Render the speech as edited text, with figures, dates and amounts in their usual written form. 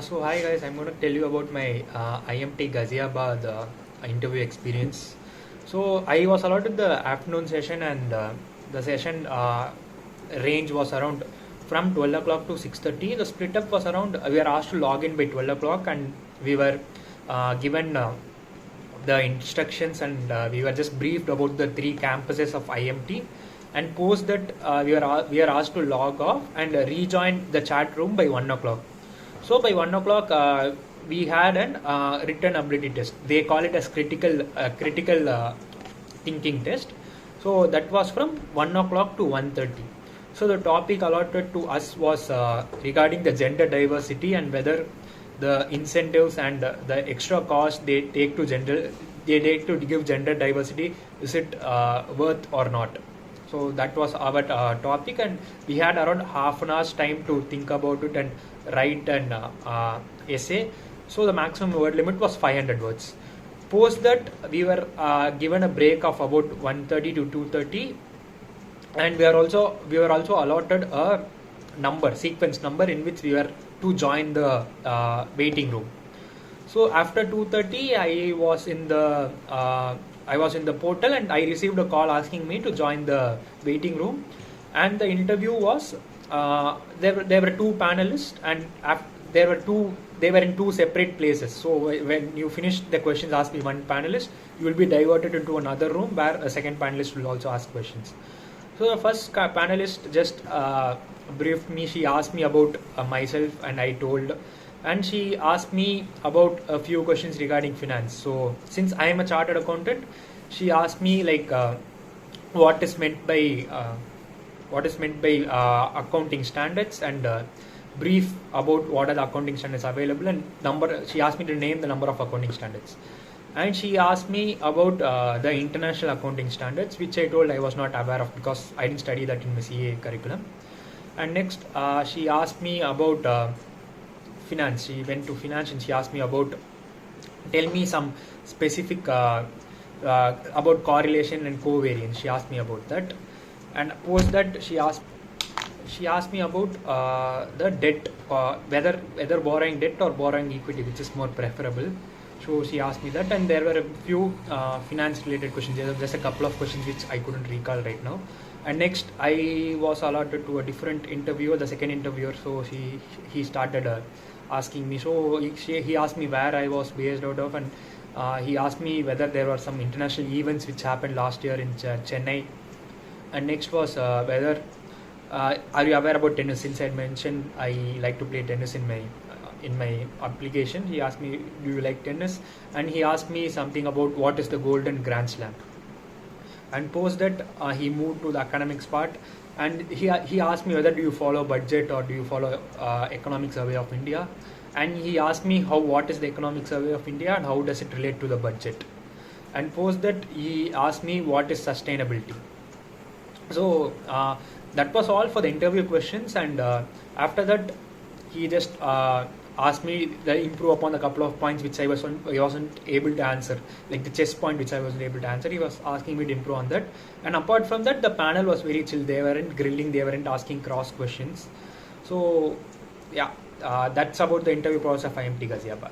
So hi guys, I'm going to tell you about my IMT Ghaziabad interview experience. So I was allotted the afternoon session, and the session range was around from 12 o'clock to 6:30. The split up was around, we were asked to log in by 12 o'clock, and we were given the instructions, and we were just briefed about the three campuses of IMT. And post that, we are asked to log off and rejoin the chat room by 1 o'clock. So by 1 o'clock, we had an written ability test. They call it as critical thinking test. So that was from 1 o'clock to 1:30. So the topic allotted to us was regarding the gender diversity and whether the incentives and the extra cost they take to give gender diversity, is it worth or not. So that was our topic, and we had around half an hour's time to think about it and write an essay. So the maximum word limit was 500 words. Post that, we were given a break of about 1:30 to 2:30, and we were also allotted a sequence number in which we were to join the waiting room. So after 2:30, I was in the portal, and I received a call asking me to join the waiting room. And the interview was there were two panelists, and they were in two separate places. So when you finish the questions asked by one panelist, you will be diverted into another room where a second panelist will also ask questions. So the first panelist just briefed me. She asked me about myself, and I told. And she asked me about a few questions regarding finance. So since I am a chartered accountant, she asked me what is meant by accounting standards, and brief about what are the accounting standards available, and she asked me to name the number of accounting standards. And she asked me about the international accounting standards, which I told I was not aware of because I didn't study that in my CA curriculum. And next, she asked me about finance. She went to finance, and she asked me tell me some specific about correlation and covariance. She asked me about that. And post that, she asked me about the debt, whether borrowing debt or borrowing equity, which is more preferable. So she asked me that, and there were a few finance related questions. There were just a couple of questions which I couldn't recall right now. And next, I was allotted to a different interviewer, the second interviewer. So he started asking me. So he asked me where I was based out of, and he asked me whether there were some international events which happened last year in Chennai. And next was whether are you aware about tennis? Since I mentioned I like to play tennis in my application, he asked me, do you like tennis? And he asked me something about what is the Golden Grand Slam. And post that, he moved to the academics part, and he asked me whether do you follow budget or do you follow economic survey of India. And he asked me what is the economic survey of India and how does it relate to the budget. And post that, he asked me what is sustainability. So that was all for the interview questions, and after that, he just asked me to improve upon a couple of points which I wasn't able to answer, like the chess point which I wasn't able to answer. He was asking me to improve on that. And apart from that, the panel was very chill. They weren't grilling, they weren't asking cross questions. So yeah, that's about the interview process of IMT Ghaziabad.